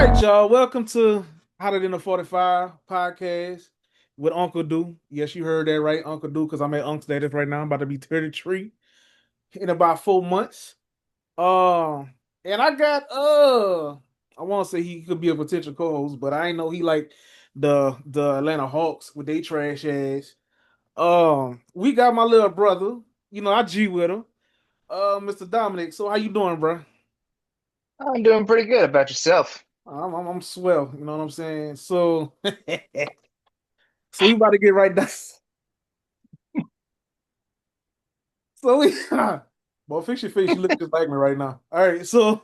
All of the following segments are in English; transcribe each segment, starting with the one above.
right, y'all. Welcome to Hotter Than a 45 podcast with Uncle Do. Yes, you heard that right, Uncle Do, because I'm at Uncle status right now. I'm about to be 33 in about 4 months. Um, and I got I want to say he could be a potential co-host, but I ain't know he like the Atlanta Hawks with they trash ass. We got my little brother. I G with him. Mr. Dominic. So how you doing, bro? I'm doing pretty good about yourself. I'm swell. You know what I'm saying? So so we about to get right down. So we, well, fix your face. You look just like me right now. All right, so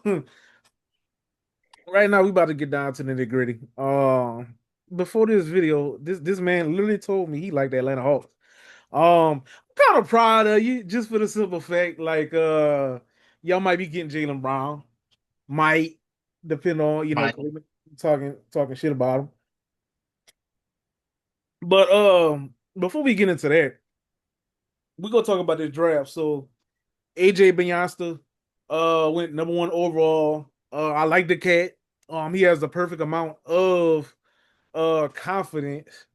right now we about to get down to the nitty gritty. Before this video, this man literally told me he liked the Atlanta Hawks. I'm kind of proud of you, just for the simple fact, like y'all might be getting Jalen Brown, might depend on My, talking shit about him. But before we get into that, we gonna talk about this draft. So AJ Beyonce went number one overall. I like the cat. He has the perfect amount of confidence.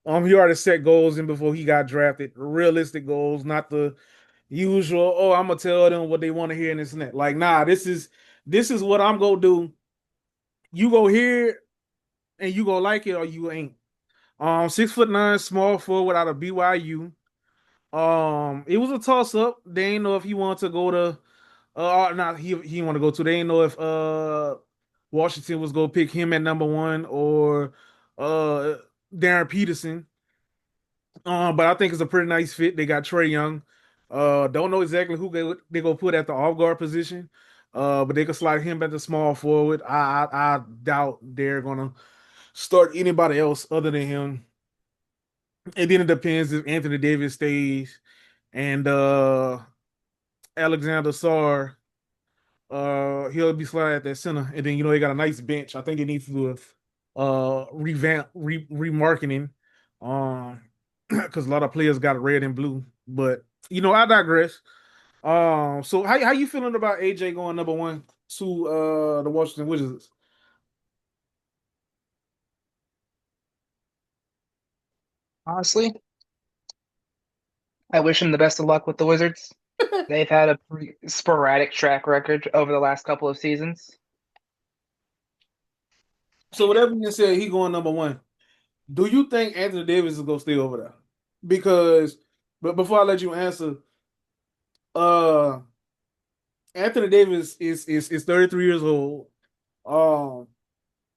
He already set goals in before he got drafted. Realistic goals, not the usual, oh, I'm gonna tell them what they want to hear and this and that. Like, nah, this is what I'm gonna do. You go hear it and you gonna like it or you ain't. 6'9", small forward out of BYU. It was a toss up. They ain't know if he wanted to go to not he didn't want to go to. They didn't know if Washington was gonna pick him at number one or uh Darren Peterson. But I think it's a pretty nice fit. They got Trey Young. Don't know exactly who they gonna put at the off guard position. But they could slide him at the small forward. I doubt they're gonna start anybody else other than him. And then it depends if Anthony Davis stays and Alexander Sarr. He'll be sliding at that center, and then they got a nice bench. I think it needs to do a revamp, remarketing, because a lot of players got red and blue. But I digress. So how you feeling about AJ going number one to the Washington Wizards? honestly, I wish him the best of luck with the Wizards. They've had a pretty sporadic track record over the last couple of seasons. So whatever you said, he going number one. Do you think Anthony Davis is gonna stay over there? Because, but before I let you answer, uh, Anthony Davis is 33 years old. Um,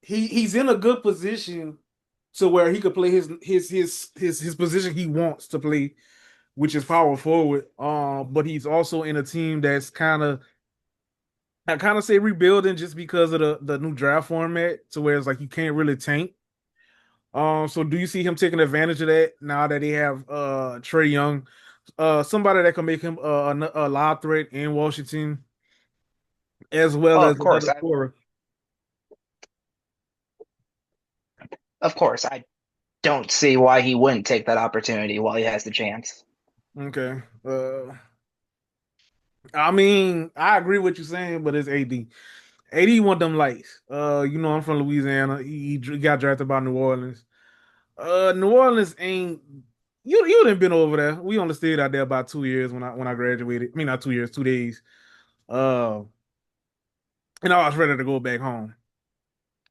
he's in a good position to where he could play his position he wants to play, which is power forward. But he's also in a team that's I kind of say rebuilding just because of the new draft format, to where it's like you can't really tank. So do you see him taking advantage of that now that they have Trey Young, somebody that can make him a live threat in Washington as well Oh, as another scorer? of course, I don't see why he wouldn't take that opportunity while he has the chance. Okay. I mean, I agree with you saying, but it's AD. AD want them lights. I'm from Louisiana. He got drafted by New Orleans. New Orleans ain't you didn't been over there. We only stayed out there about 2 years when I graduated. I mean, not 2 years, 2 days. Uh, and I was ready to go back home.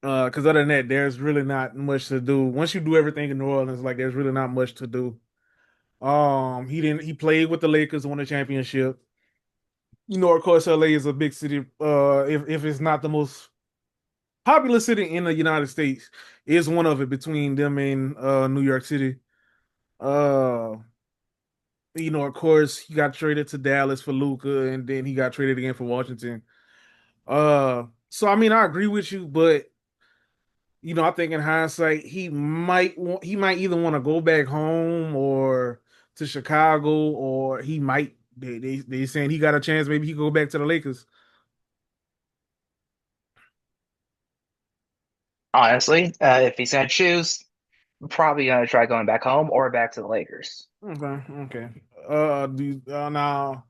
Because other than that, there's really not much to do. Once you do everything in New Orleans, like there's really not much to do. He played with the Lakers, won a championship. Of course, LA is a big city. If it's not the most populous city in the United States, is one of it between them and New York City. Uh, of course, he got traded to Dallas for Luca, and then he got traded again for Washington. So I mean, I agree with you, but I think in hindsight, he might either want to go back home or to Chicago, or he might they saying he got a chance. Maybe he could go back to the Lakers. Honestly, if he's gonna choose, I'm probably gonna try going back home or back to the Lakers. Okay, okay. Now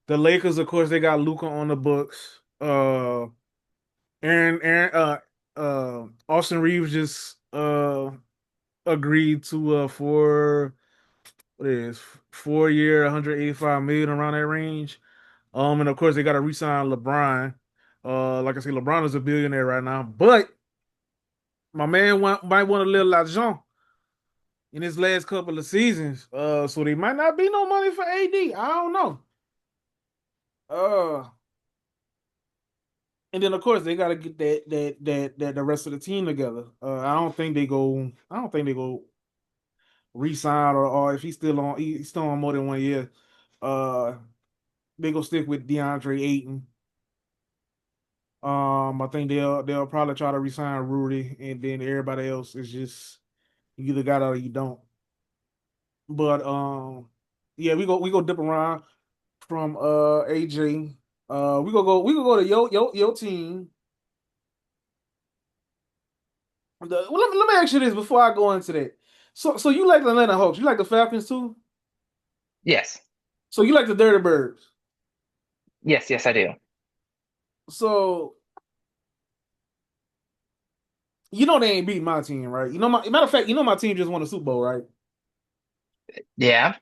the Lakers, of course, they got Luca on the books. Aaron, Aaron, Austin Reeves just agreed to for what is 4 year, 185 million around that range. And of course they got to re-sign LeBron. Like I said, LeBron is a billionaire right now, but my man might want a little l'argent in his last couple of seasons. So there might not be no money for AD. I don't know. Uh, and then of course they got to get that the rest of the team together. I don't think they go. I don't think they go re-sign or if he's still on more than 1 year. Uh, they go stick with DeAndre Ayton. I think they'll probably try to resign Rudy, and then everybody else is just you either got it or you don't. But yeah, we go dip around from AJ. We go to your team. Let me ask you this before I go into that. So you like the Atlanta Hawks? You like the Falcons too? Yes. So you like the Dirty Birds? Yes, yes, I do. So you know they ain't beat my team, right? You know my matter of fact, you know my team just won a Super Bowl, right? Yeah.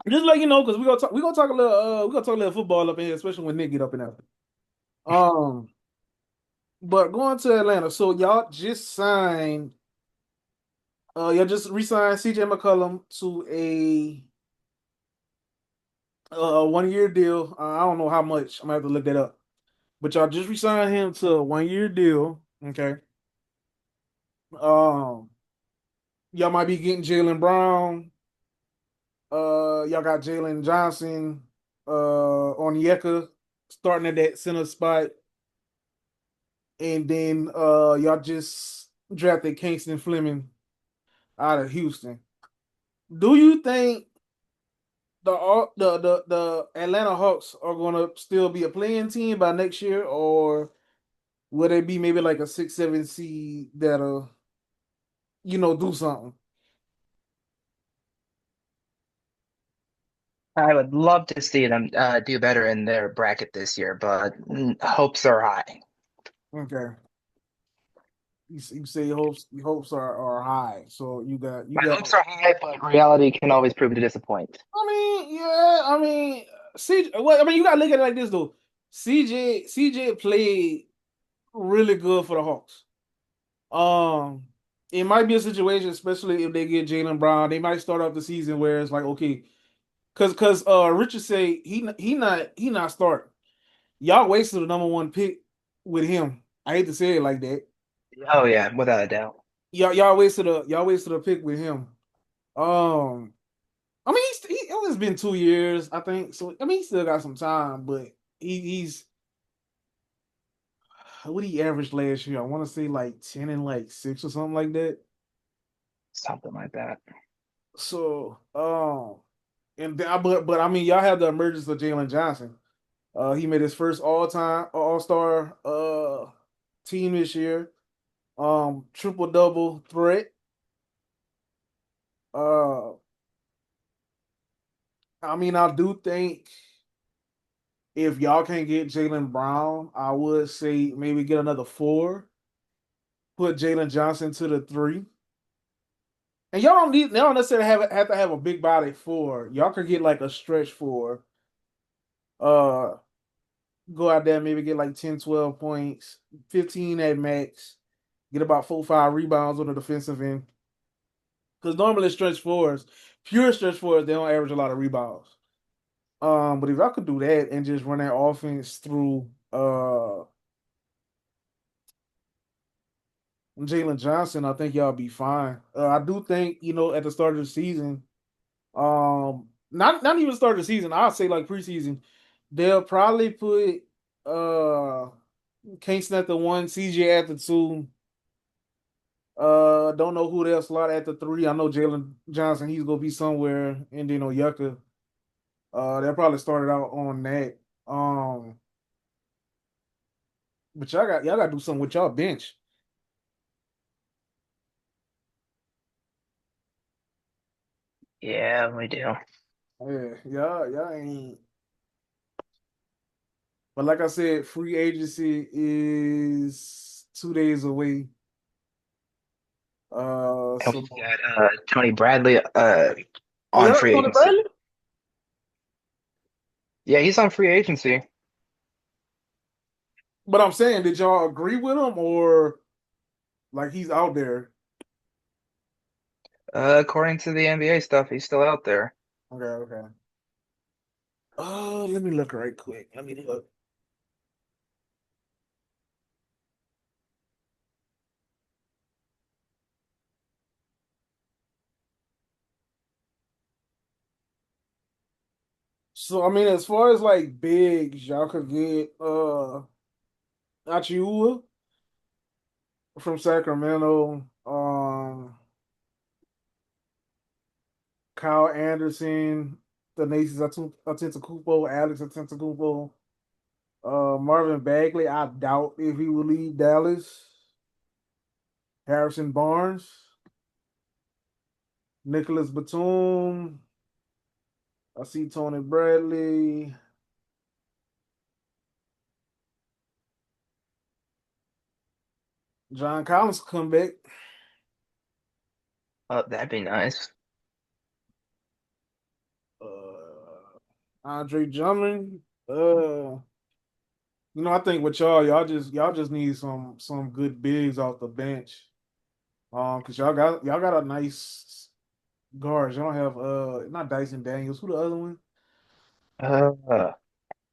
Just like you know, because we gonna talk a little football up in here, especially when Nick get up in there. Um, but going to Atlanta, so y'all just re-signed CJ McCollum to a 1 year deal. I don't know how much. I'm gonna have to look that up. But y'all just re-signed him to a 1 year deal. Okay. Um, y'all might be getting Jalen Brown. Y'all got Jalen Johnson, Onyeka starting at that center spot, and then y'all just drafted Kingston Fleming out of Houston. Do you think the Atlanta Hawks are gonna still be a playing team by next year, or will they be maybe like a 6, 7 seed that'll do something? I would love to see them do better in their bracket this year, but hopes are high. Okay. You say your hopes are high, so you My got. hopes are high, but reality can always prove to disappoint. I mean, yeah, I mean, CJ. Well, I mean, you gotta look at it like this though. CJ played really good for the Hawks. Um, it might be a situation, especially if they get Jalen Brown, they might start off the season where it's like, okay, because Richard say he not starting. Y'all wasted the number one pick with him. I hate to say it like that. Oh yeah, without a doubt. Y'all wasted a pick with him. Um, I mean, he only been 2 years, I think. So I mean, he still got some time, but he's what he averaged last year. I want to say like 10 and like 6 or something like that. Something like that. So but I mean, y'all have the emergence of Jalen Johnson. He made his first all star team this year. Triple double threat. Uh, I mean, I do think if y'all can't get Jalen Brown, I would say maybe get another four. Put Jalen Johnson to the three. And y'all don't necessarily have to have a big body four. Y'all could get like a stretch four. Uh Go out there, maybe get like 10, 12 points, 15 at max, get about 4, 5 rebounds on the defensive end. Because normally pure stretch fours, they don't average a lot of rebounds. But if y'all could do that and just run that offense through Jalen Johnson, I think y'all be fine. I do think, at the start of the season, not even start of the season, I'll say like preseason, they'll probably put Kingston at the one, CJ at the two. Don't know who they'll slot at the three. I know Jalen Johnson, he's gonna be somewhere, and then Oyeka. They'll probably start it out on that. Um, but y'all got to do something with y'all bench. Yeah, we do. Yeah, y'all ain't. But like I said, free agency is 2 days away. And So we've got Tony Bradley oh, on y'all like free Tony agency. Bradley? Yeah, he's on free agency. But I'm saying, did y'all agree with him or like he's out there? According to the NBA stuff, he's still out there. Okay, okay. Let me look right quick. Let me look. So I mean, as far as like bigs, y'all could get Achiuwa from Sacramento, Kyle Anderson, Thanasis Antetokounmpo, Alex Antetokounmpo, Marvin Bagley. I doubt if he will leave Dallas. Harrison Barnes, Nicholas Batum. I see Tony Bradley. John Collins come back. Oh, that'd be nice. Andre Drummond. I think with y'all just need some good bigs off the bench. Because y'all got a nice guards. Y'all don't have not Dyson Daniels. Who the other one? Uh,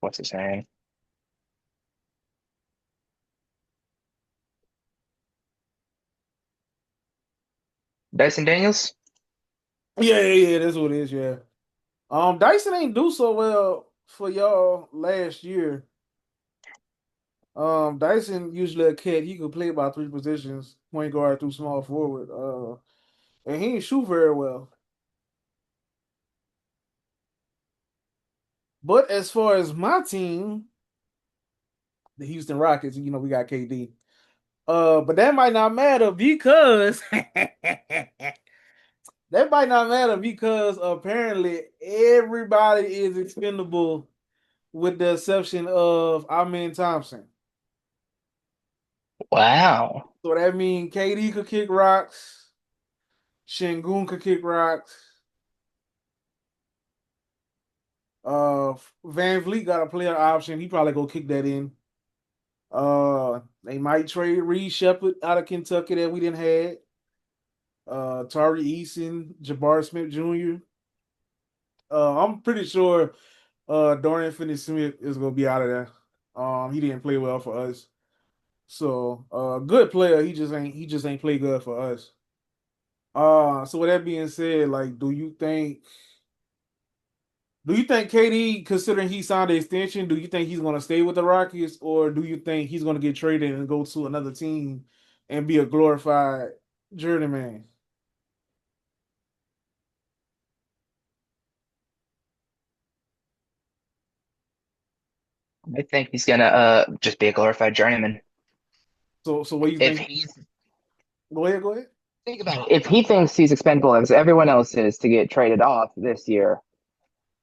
what's his name? Dyson Daniels? Yeah, yeah, yeah. That's what it is. Yeah. Dyson ain't do so well for y'all last year. Dyson usually a cat. He could play about three positions: point guard through small forward. And he ain't shoot very well. But as far as my team, the Houston Rockets, we got KD. But that might not matter because that might not matter because apparently everybody is expendable with the exception of Amin Thompson. Wow. So that means KD could kick rocks, Shingun could kick rocks. Van Vliet got a player option. He probably go kick that in. They might trade Reed Shepard out of Kentucky that we didn't have. Tari Eason, Jabbar Smith Jr. I'm pretty sure Dorian Finney-Smith is gonna be out of there. He didn't play well for us. So good player. He just ain't play good for us. So with that being said, like, do you think KD, considering he signed the extension, do you think he's gonna stay with the Rockets, or do you think he's gonna get traded and go to another team and be a glorified journeyman? I think he's gonna just be a glorified journeyman. So what do you If think? he's Go ahead, go ahead. Think about it. If he thinks he's expendable as everyone else is to get traded off this year,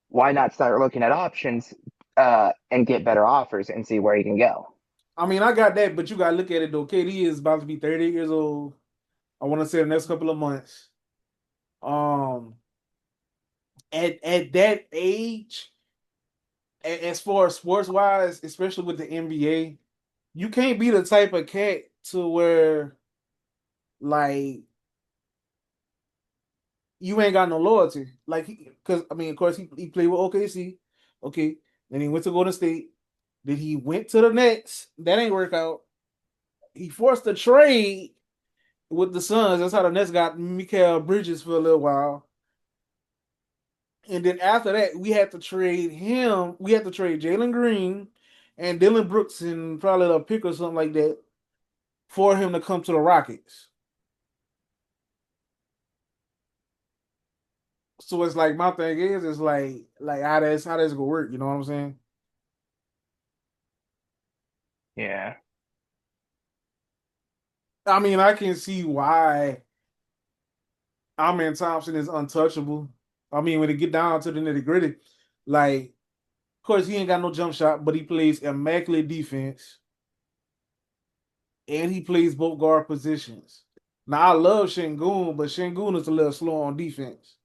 why not start looking at options and get better offers and see where he can go? I mean, I got that, but you gotta look at it though. KD is about to be 38 years old. I want to say the next couple of months. Um, at that age, as far as sports wise, especially with the NBA, you can't be the type of cat to where like you ain't got no loyalty. Like, because I mean, of course, he played with OKC, okay. Then he went to Golden State. Then he went to the Nets. That ain't work out. He forced a trade with the Suns. That's how the Nets got Mikal Bridges for a little while. And then after that, we had to trade him. We had to trade Jalen Green and Dylan Brooks and probably a pick or something like that for him to come to the Rockets. So it's like my thing is, it's like how that's gonna work. You know what I'm saying? Yeah. I mean, I can see why Amin Thompson is untouchable. I mean, when it get down to the nitty gritty, like, of course he ain't got no jump shot, but he plays immaculate defense. and he plays both guard positions. Now I love Şengün, but Şengün is a little slow on defense.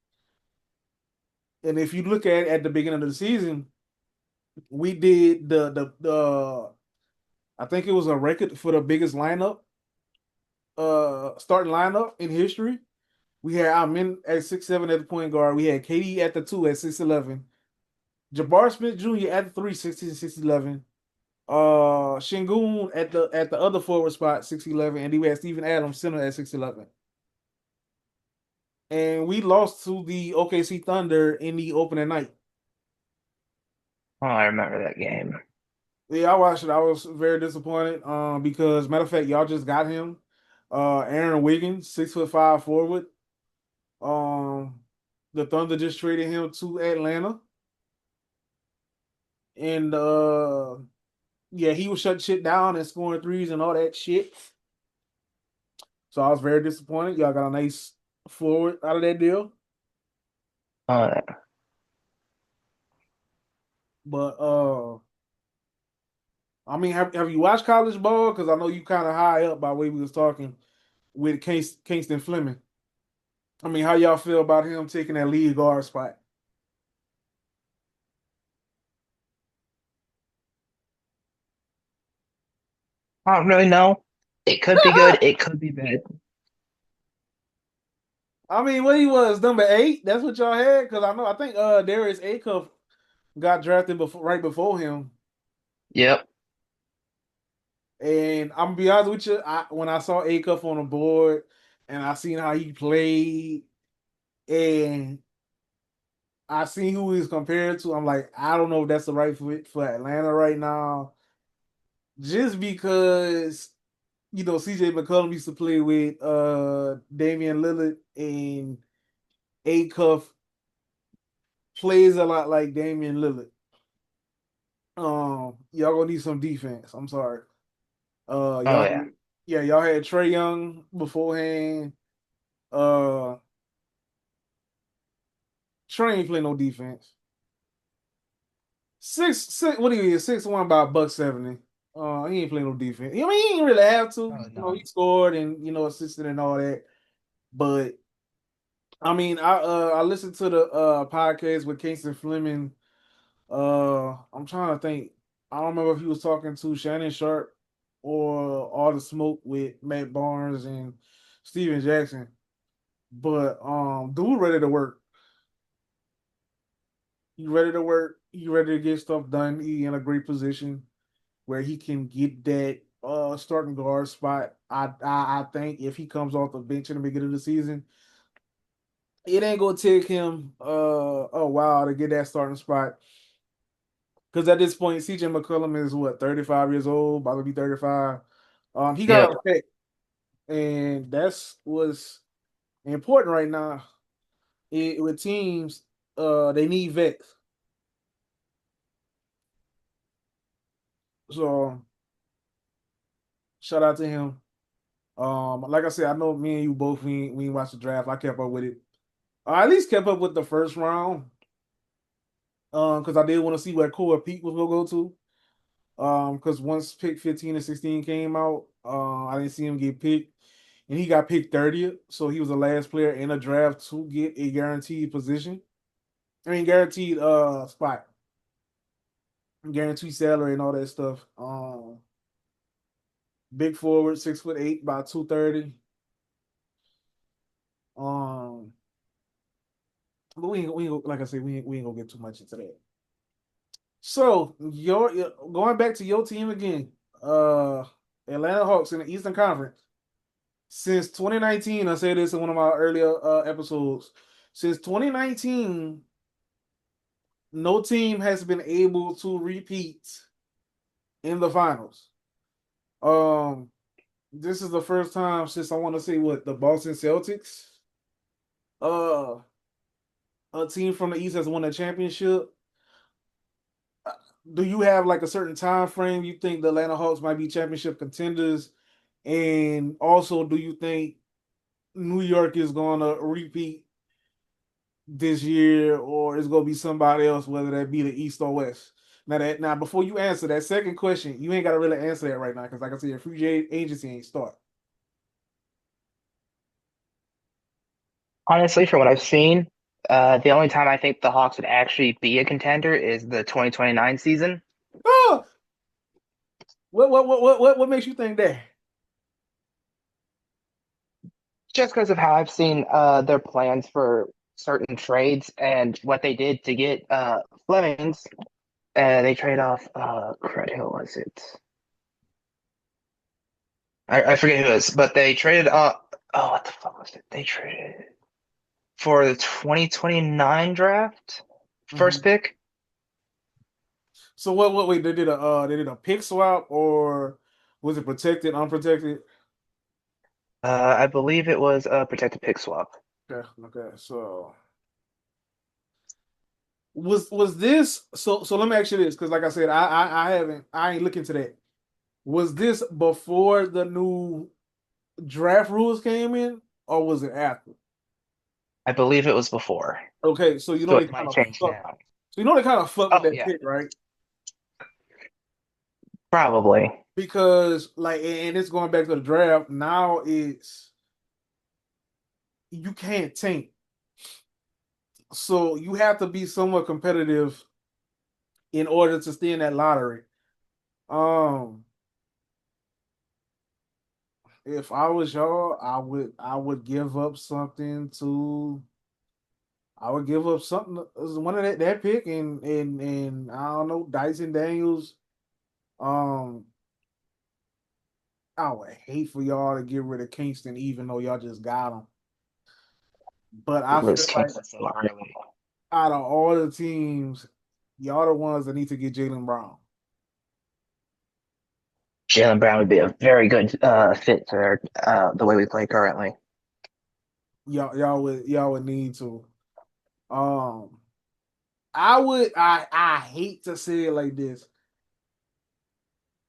And if you look at the beginning of the season, we did the I think it was a record for the biggest lineup, starting lineup in history. We had Amin at 6'7" at the point guard. We had KD at the two at 6'11". Jabbar Smith Jr. at the three, 6'11". Şengün at the other forward spot, 6'11", and then we had Steven Adams center at 6'11". And we lost to the OKC Thunder in the opening night. Oh, I remember that game. Yeah, I watched it. I was very disappointed. Because matter of fact, y'all just got him. Aaron Wiggins, 6'5" forward. Um, the Thunder just traded him to Atlanta, and yeah, he was shutting shit down and scoring threes and all that shit. So I was very disappointed. Y'all got a nice forward out of that deal, Uh, but I mean, have you watched college ball? Because I know you kind of high up by the way we was talking with Kingston Fleming. I mean, how y'all feel about him taking that lead guard spot? I don't really know. It could be good. It could be bad. I mean, what he was number 8. That's what y'all had because I think Darius Acuff got drafted right before him. Yep. And I'm gonna be honest with you, when I saw Acuff on the board and I seen how he played and I seen who he was compared to, I'm like, I don't know if that's the right fit for Atlanta right now. Just because CJ McCollum used to play with Damian Lillard and Acuff plays a lot like Damian Lillard. Y'all gonna need some defense. I'm sorry. Oh Y'all, yeah. yeah, y'all had Trey Young beforehand. Uh, Trey ain't play no defense. Six. What he is? 6'1" by $170. He ain't play no defense. I mean, he ain't really have to. Oh no. He scored and assisted and all that. But I mean, I listened to the podcast with Kingston Fleming. I'm trying to think. I don't remember if he was talking to Shannon Sharp or All the Smoke with Matt Barnes and Steven Jackson. But dude ready to work. He ready to work. He ready to get stuff done. He in a great position where he can get that starting guard spot. I think if he comes off the bench in the beginning of the season, it ain't gonna take him a while to get that starting spot. Because at this point, CJ McCollum is what, 35 years old, about to be 35. He got Yep. to respect, and that's what's important right now. With teams, they need vets. So shout out to him. Like I said, I know me and you both we ain't watched the draft. I kept up with it. I at least kept up with the first round. Because I did want to see where Core Pete was gonna go to. Because once pick 15 and 16 came out, I didn't see him get picked. And he got picked 30th. So he was the last player in a draft to get a guaranteed position. I mean guaranteed spot. Guaranteed salary and all that stuff. Big forward, 6'8", about 230. Um, but we ain't like I said, we ain't gonna get too much into that. So going back to your team again, uh, Atlanta Hawks in the Eastern Conference. Since 2019, I said this in one of my earlier episodes. Since 2019, no team has been able to repeat in the finals. Um, this is the first time since I want to say what the Boston Celtics, uh, a team from the East has won a championship. Do you have like a certain time frame you think the Atlanta Hawks might be championship contenders? And also, do you think New York is going to repeat this year, or it's going to be somebody else, whether that be the East or West? Now before you answer that second question, you ain't gotta really answer that right now because like I said, your free agency ain't start. Honestly, from what I've seen, the only time I think the Hawks would actually be a contender is the 2029 season, Oh, what makes you think that? just because of how I've seen their plans for certain trades and what they did to get Flemings. They trade off, crud, who was it? I forget who it is, but they traded oh, what the fuck was it? They traded for the 2029 draft, first Mhm. pick. So what wait, they did a pick swap or was it protected, unprotected? I believe it was a protected pick swap. Okay, okay. So was this so let me ask you this because like I said, I ain't looking to that. Was this before the new draft rules came in, or was it after? I believe it was before, Okay, so you know so they it kind might of change fuck. now. So you know they kind of fucked with Oh that yeah, pick, right? probably. Because like, and it's going back to the draft. Now it's you can't tank, so you have to be somewhat competitive in order to stay in that lottery. Um, if I was y'all, I would give up something to. I would give up something one of that pick and I don't know Dyson Daniels. Um, I would hate for y'all to get rid of Kingston, even though y'all just got him. But I Bruce feel like Kingston so early. out of all the teams, y'all the ones that need to get Jalen Brown. Jalen Brown would be a very good fit for the way we play currently. Y'all would need to. Um, I hate to say it like this,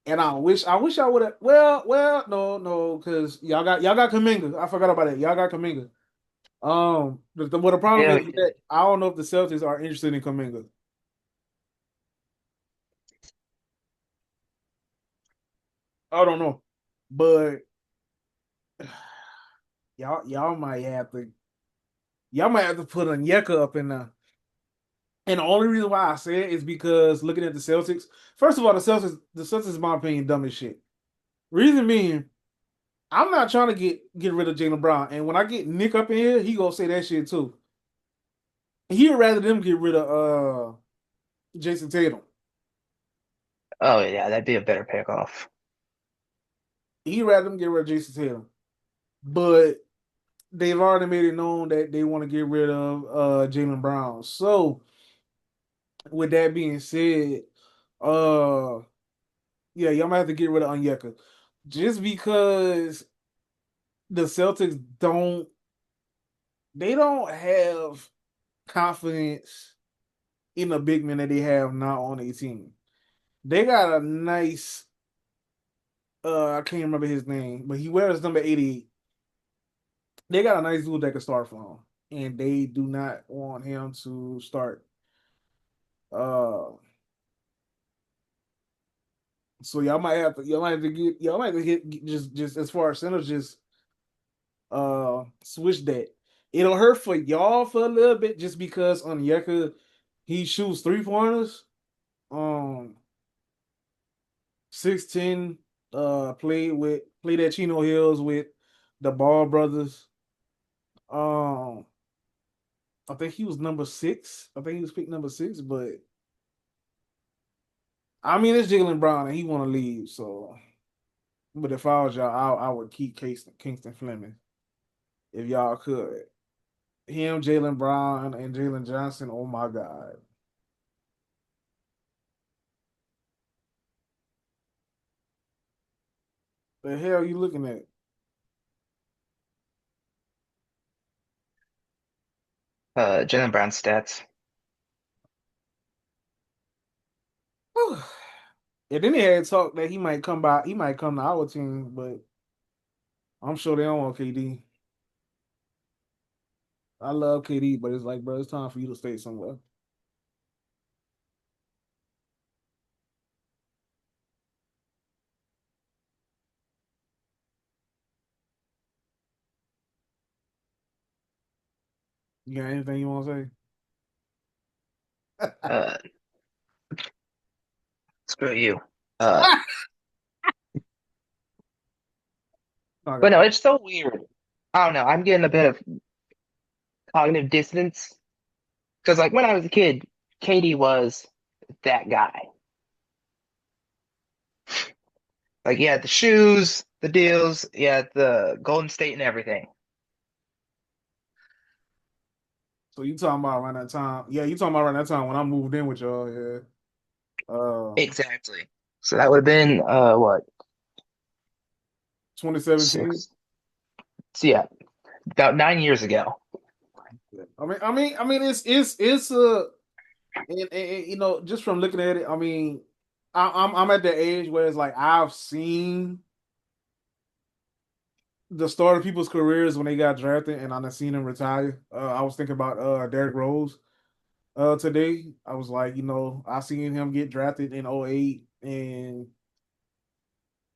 and I wish I would have. Well, no, because y'all got Kaminga. I forgot about it. Y'all got Kaminga. What the problem Yeah, is we with did. that, I don't know if the Celtics are interested in Kaminga. I don't know, but y'all might have to put Onyeka up in there. And the only reason why I say it is because looking at the Celtics, first of all, the Celtics, in my opinion, dumb as shit. Reason being, I'm not trying to get rid of Jalen Brown, and when I get Nick up in here, he gonna say that shit too. He'd rather them get rid of Jason Tatum. Oh yeah, that'd be a better pickoff. He'd rather them get rid of Jason Tatum, but they've already made it known that they want to get rid of Jalen Brown. So with that being said, uh yeah, y'all might have to get rid of Onyeka. Just because the Celtics don't have confidence in the big men that they have now on their team. They got a nice I can't remember his name, but he wears number 88. They got a nice dude that can start for him. And they do not want him to start. Uh so y'all might have to get just as far as centers, just switch that. It'll hurt for y'all for a little bit just because on Yeka he shoots 3 pointers. Um 6'10, played at Chino Hills with the Ball brothers. Um I think he was number 6. I think he was picked number 6, but I mean it's Jalen Brown and he wanna leave, so but if I was y'all, I would keep Kingston Fleming if y'all could. Him, Jalen Brown, and Jalen Johnson. Oh my God. The hell you looking at? Jalen Brown stats. And then he had talk that he might come by, he might come to our team, but I'm sure they don't want KD. I love KD, but it's like, bro, it's time for you to stay somewhere. You got anything you want to say? Uh, Screw you. Uh, but Okay. no, it's so weird. I don't know. I'm getting a bit of cognitive dissonance because, like, when I was a kid, Katie was that guy. Like, he had the shoes, the deals, he had the Golden State and everything. So you talking about around that time? Yeah, you talking about around that time when I moved in with y'all? Yeah. Exactly. So that would have been what, 2017. six? So yeah, about 9 years ago. It's you know, just from looking at it, I mean, I'm at the age where it's like I've seen the start of people's careers when they got drafted, and I've seen them retire. I was thinking about Derrick Rose today. I was like, you know, I seen him get drafted in '08, and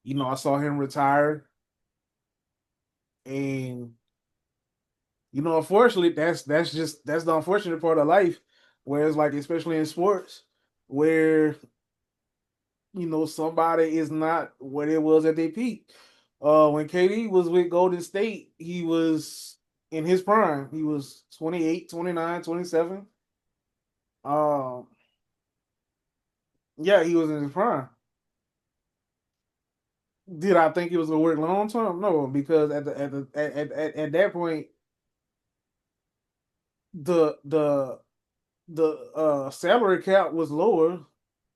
you know, I saw him retire, and you know, unfortunately, that's the unfortunate part of life, where it's like, especially in sports, where you know somebody is not what it was at their peak. When KD was with Golden State, he was in his prime. He was 28, 29, 27. Um, yeah, he was in his prime. Did I think it was gonna work long term? No, because at that point, the the salary cap was lower,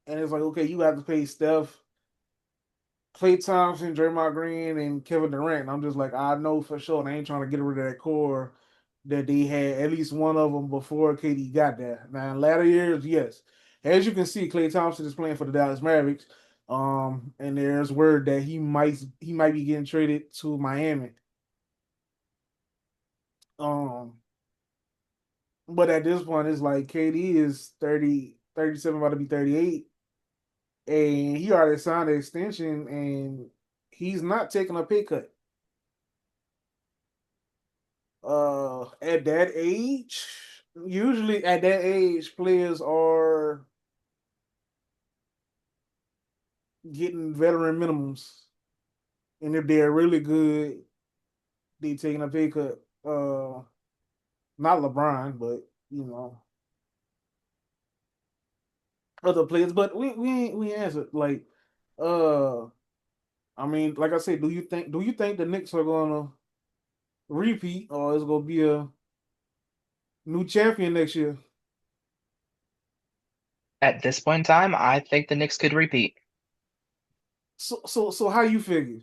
and it's like, okay, you have to pay Steph, Klay Thompson, Draymond Green, and Kevin Durant. And I'm just like, I know for sure they ain't trying to get rid of that core that they had, at least one of them before KD got there. Now in latter years, yes, as you can see, Klay Thompson is playing for the Dallas Mavericks. And there's word that he might be getting traded to Miami. Um, but at this point, it's like KD is 30, 37, about to be 38, and he already signed an extension, and he's not taking a pay cut. At that age, usually at that age, players are getting veteran minimums, and if they're really good, they taking a pay cut. Not LeBron, but you know other players. But we answered like, uh, I mean, like I said, do you think the Knicks are gonna repeat, or is gonna be a new champion next year? At this point in time, I think the Knicks could repeat. So how you figure?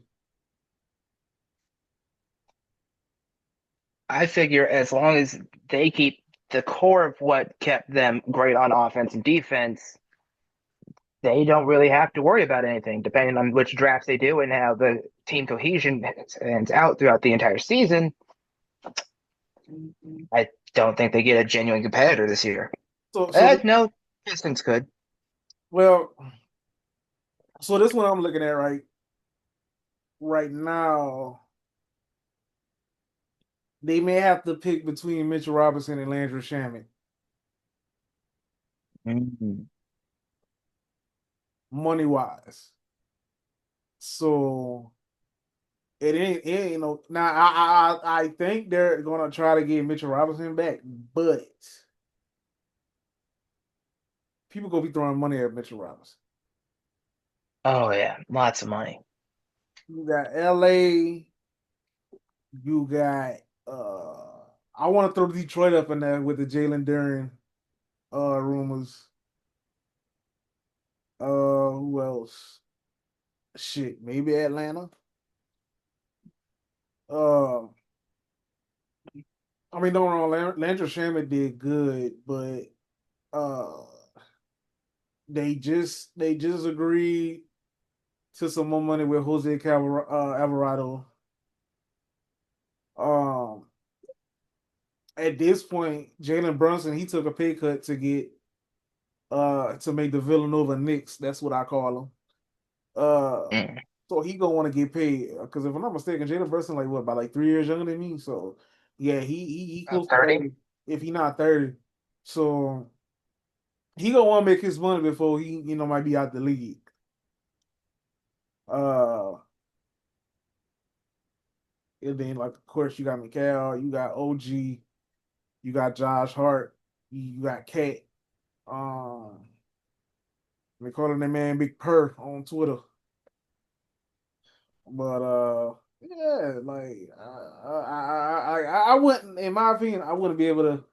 I figure as long as they keep the core of what kept them great on offense and defense, they don't really have to worry about anything, depending on which drafts they do and how the team cohesion ends out throughout the entire season. I don't think they get a genuine competitor this year. So this, No, Pistons could. well, so this one I'm looking at right now. They may have to pick between Mitchell Robinson and Landry Shamet, Mm. money wise. So it ain't no. Now I think they're gonna try to get Mitchell Robinson back, but people gonna be throwing money at Mitchell Robinson. Oh yeah, lots of money. You got LA, you got I want to throw Detroit up in there with the Jalen Duren rumors. Who else? Shit, maybe Atlanta. Uh, I mean, don't know. Landry Shamet did good, but uh, they just agreed to some more money with Alvarado. Um, at this point, Jalen Brunson, he took a pay cut to make the Villanova Knicks. That's what I call them. Uh, Mm. so he gonna want to get paid because if I'm not mistaken, Jalen Brunson like what, about like 3 years younger than me. So yeah, he close to 30. 30. if he not 30. So he gonna want to make his money before he, might be out the league. Uh, and then like of course you got Mikal, you got OG, you got Josh Hart, you got Cat. Um, they calling that man Big Purr on Twitter. But yeah, like I wouldn't, in my opinion, I wouldn't be able to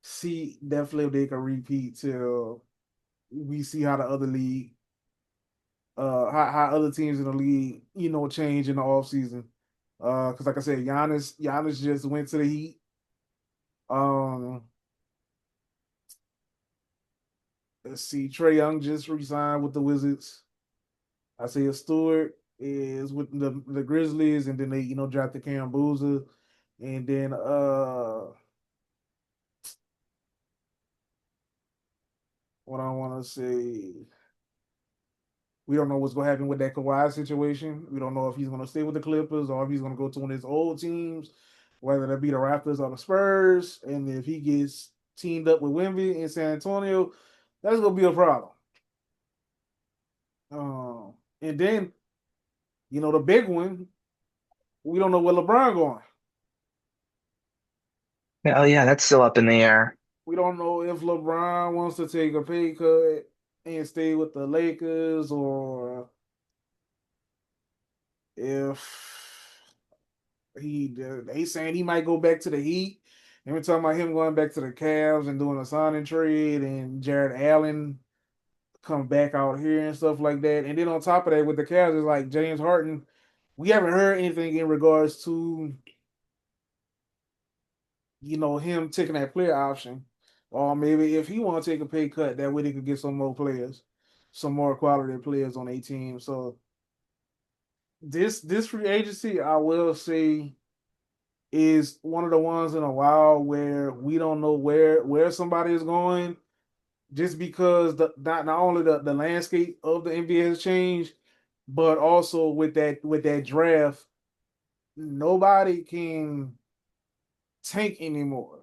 see definitely if they can repeat till we see how the other league, how other teams in the league, change in the off season. Because like I said, Giannis just went to the Heat. Um, let's see, Trey Young just resigned with the Wizards. Isaiah Stewart is with the Grizzlies, and then they drafted Cam Boozer, and then what I want to say, we don't know what's going to happen with that Kawhi situation. We don't know if he's going to stay with the Clippers or if he's going to go to one of his old teams, whether that be the Raptors or the Spurs. And if he gets teamed up with Wemby in San Antonio, that's going to be a problem. And then, the big one, we don't know where LeBron going. Oh yeah, that's still up in the air. We don't know if LeBron wants to take a pay cut and stay with the Lakers, or if they saying he might go back to the Heat. And we're talking about him going back to the Cavs and doing a signing trade, and Jared Allen come back out here and stuff like that. And then on top of that, with the Cavs, it's like James Harden. We haven't heard anything in regards to him taking that player option, or maybe if he want to take a pay cut, that way they could get some more players, some more quality players on a team. So this free agency, I will say, is one of the ones in a while where we don't know where somebody is going, just because not only the landscape of the NBA has changed, but also with that draft, nobody can tank anymore.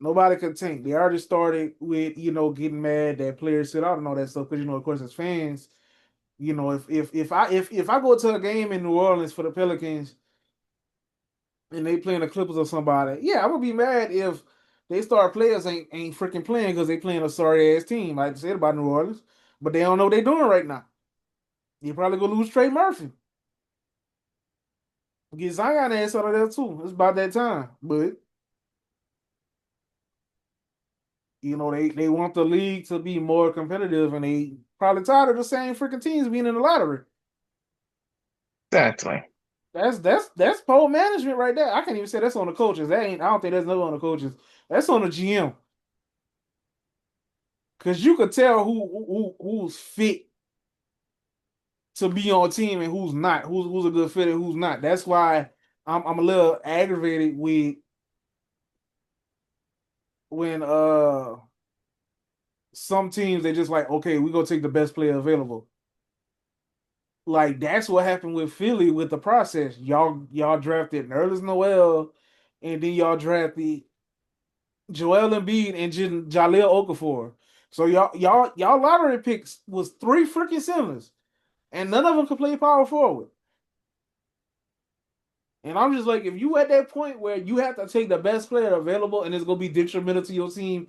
Nobody can tank. They already started with getting mad that players sit out and all that stuff because of course as fans, if I go to a game in New Orleans for the Pelicans and they playing the Clippers or somebody, yeah, I'm gonna be mad if they start players ain't freaking playing because they playing a sorry ass team, like I said about New Orleans, but they don't know what they're doing right now. You probably gonna lose Trey Murphy. Get Zion ass out of there too. It's about that time. But they want the league to be more competitive, and they probably tired of the same freaking teams being in the lottery. Exactly. That's pole management right there. I can't even say that's on the coaches. That ain't. I don't think that's no on the coaches. That's on the GM. Because you could tell who's fit to be on a team and who's not. Who's a good fit and who's not. That's why I'm a little aggravated with when some teams they just like, okay, we gonna take the best player available. Like that's what happened with Philly with the process. Y'all drafted Nerlens Noel, and then y'all drafted Joel Embiid and Jaleel Okafor. So y'all lottery picks was three freaking centers, and none of them could play power forward. And I'm just like, if you at that point where you have to take the best player available and it's gonna be detrimental to your team,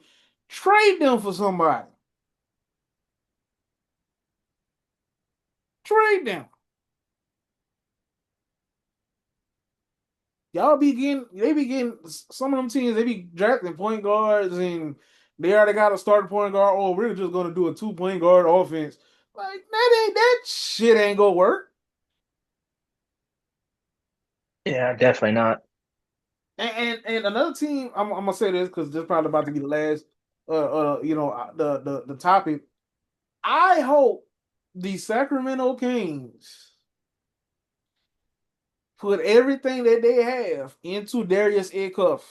trade them for somebody. Trade them. They be getting some of them teams, they be drafting point guards and they already got a starting point guard. Oh, we're just gonna do a 2 point guard offense. Like that shit ain't gonna work. Yeah, definitely not. And another team, I'm gonna say this because this is probably about to be the last the topic. I hope the Sacramento Kings put everything that they have into Darius Acuff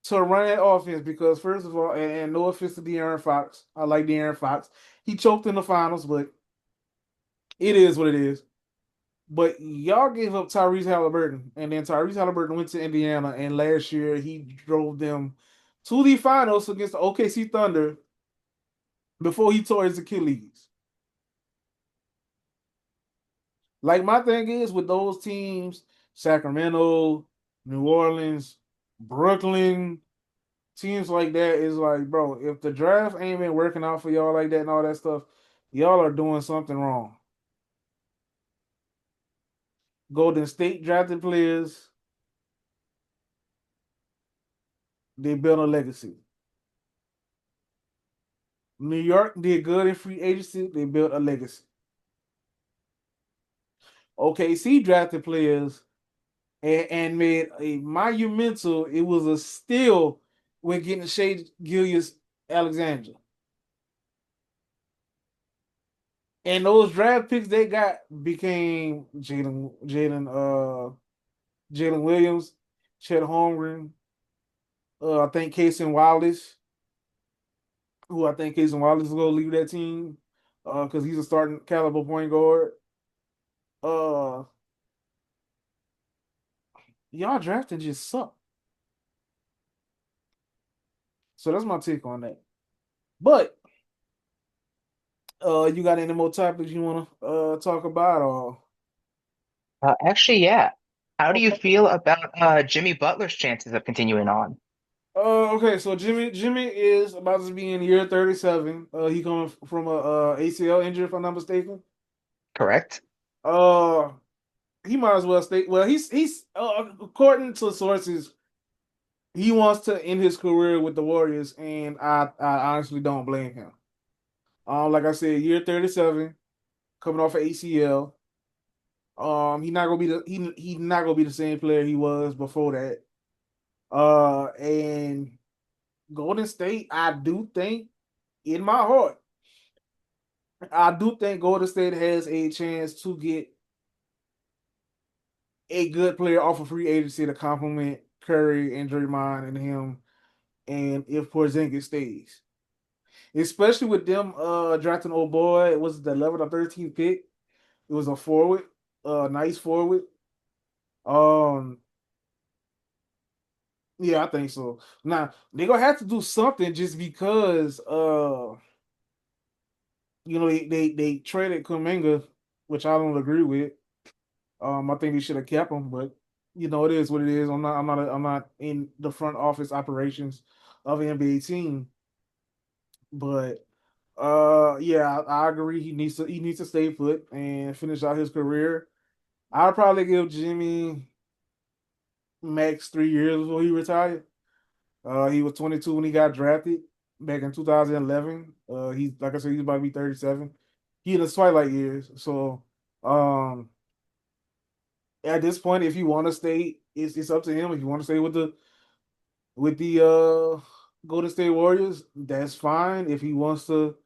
to run that offense because first of all, and no offense to De'Aaron Fox, I like De'Aaron Fox. He choked in the finals, but it is what it is. But y'all gave up Tyrese Halliburton, and then Tyrese Halliburton went to Indiana, and last year he drove them to the finals against the OKC Thunder before he tore his Achilles. Like my thing is with those teams, Sacramento, New Orleans, Brooklyn, teams like that is like, bro, if the draft ain't been working out for y'all like that and all that stuff, y'all are doing something wrong. Golden State drafted players, they built a legacy. New York did good in free agency, they built a legacy. OKC drafted players and made a monumental, it was a steal when getting Shea Gillius Alexander. And those draft picks they got became Jalen Williams, Chet Holmgren, I think Casey Wallace, who I think Casey Wallace is gonna leave that team because he's a starting caliber point guard. Uh y'all drafting just suck. So that's my take on that. But you got any more topics you wanna talk about or Actually, yeah. How do you okay. feel about Jimmy Butler's chances of continuing on? Okay, so Jimmy is about to be in year 37. He coming from a ACL injury, if I'm not mistaken. Correct? Uh, he might as well stay. Well, he's according to sources, he wants to end his career with the Warriors, and I honestly don't blame him. Like I said, year 37, coming off of ACL. He not gonna be he not gonna be the same player he was before that. And Golden State, I do think in my heart, I do think Golden State has a chance to get a good player off of free agency to complement Curry and Draymond and him, and if Porzingis stays, especially with them drafting old boy, it was the 11th or 13th pick. It was a forward, nice forward. Um, yeah, I think so. Now they're gonna have to do something just because they traded Kuminga, which I don't agree with. I think they should have kept him, but it is what it is. I'm not in the front office operations of an NBA team, but yeah, I agree. He needs to stay put and finish out his career. I'd probably give Jimmy max 3 years before he retired. He was 22 when he got drafted back in 2011. He's like I said, he's about to be 37. He in his twilight years, so um at this point, if you want to stay, it's up to him. If you want to stay with the Golden State Warriors, that's fine. If he wants to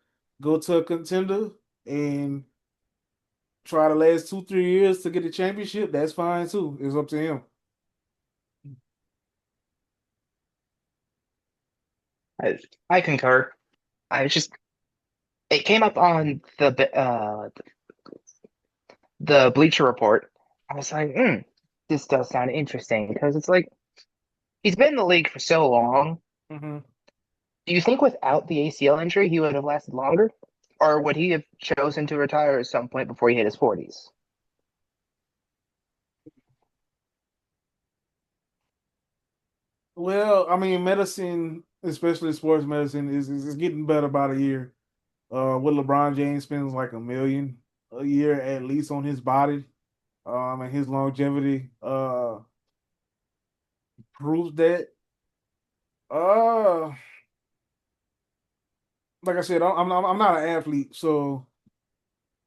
go to a contender and try the last 2 3 years to get the championship, that's fine too. It's up to him. I, I concur. I just it came up on the Bleacher Report. I was like, this does sound interesting because it's like he's been in the league for so long. Mhm. Do you think without the ACL injury he would have lasted longer, or would he have chosen to retire at some point before he hit his 40s? Well, I mean, medicine, especially sports medicine, is getting better about a year. With LeBron James spends like $1 million a year at least on his body, and his longevity proves that. Uh, like I said, I'm not an athlete, so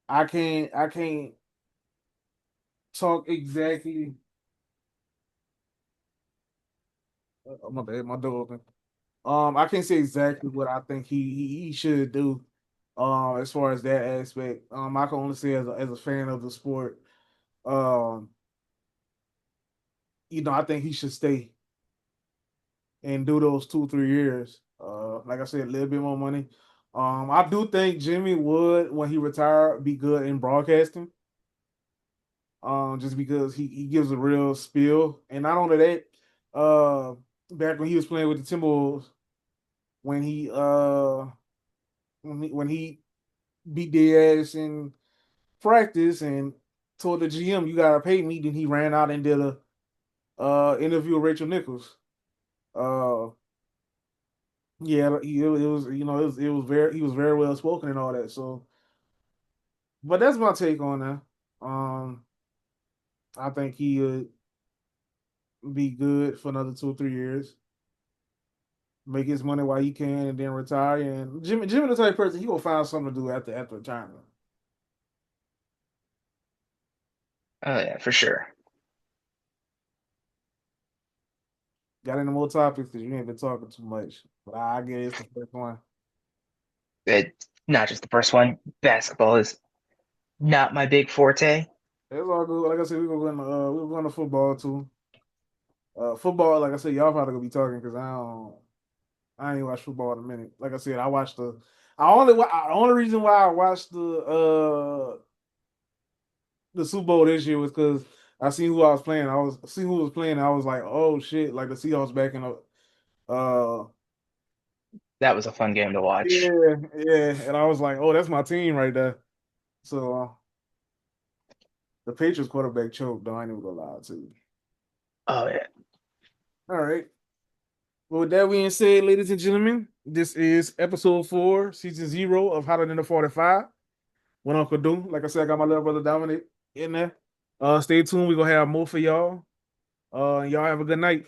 I can't talk exactly. My bad, my door open. I can't say exactly what I think he should do. As far as that aspect, I can only say as a fan of the sport, um, I think he should stay and do those 2 3 years. Like I said, a little bit more money. I do think Jimmy would, when he retired, be good in broadcasting. just because he gives a real spiel. And not only that, back when he was playing with the Timberwolves, when he beat their ass in practice and told the GM, "You gotta pay me," then he ran out and did a interview with Rachel Nichols. Uh, yeah, it was he was very well spoken and all that. So, but that's my take on that. Um, I think he would be good for another 2 or 3 years, make his money while he can, and then retire. And Jimmy the type of person he will find something to do after retirement. Oh yeah, for sure. Got any more topics because you ain't been talking too much. But I guess it's the first one. It's not just the first one. Basketball is not my big forte. It's all good. Like I said, we're going to football too. Football, like I said, y'all probably gonna be talking because I ain't watched football in a minute. Like I said, the only reason why I watched the Super Bowl this year was because I seen who I was playing. I was seen who was playing. And I was like, oh shit, like the Seahawks backing up. That was a fun game to watch. Yeah, yeah, and I was like, oh, that's my team right there. So the Patriots quarterback choked. Though I ain't even gonna lie to you. Oh yeah. All right. Well, with that being said, ladies and gentlemen, this is episode 4, season 0 of Hotter Than the 45. What Uncle Do. Like I said, I got my little brother Dominic in there. Stay tuned. We're gonna have more for y'all. Y'all have a good night.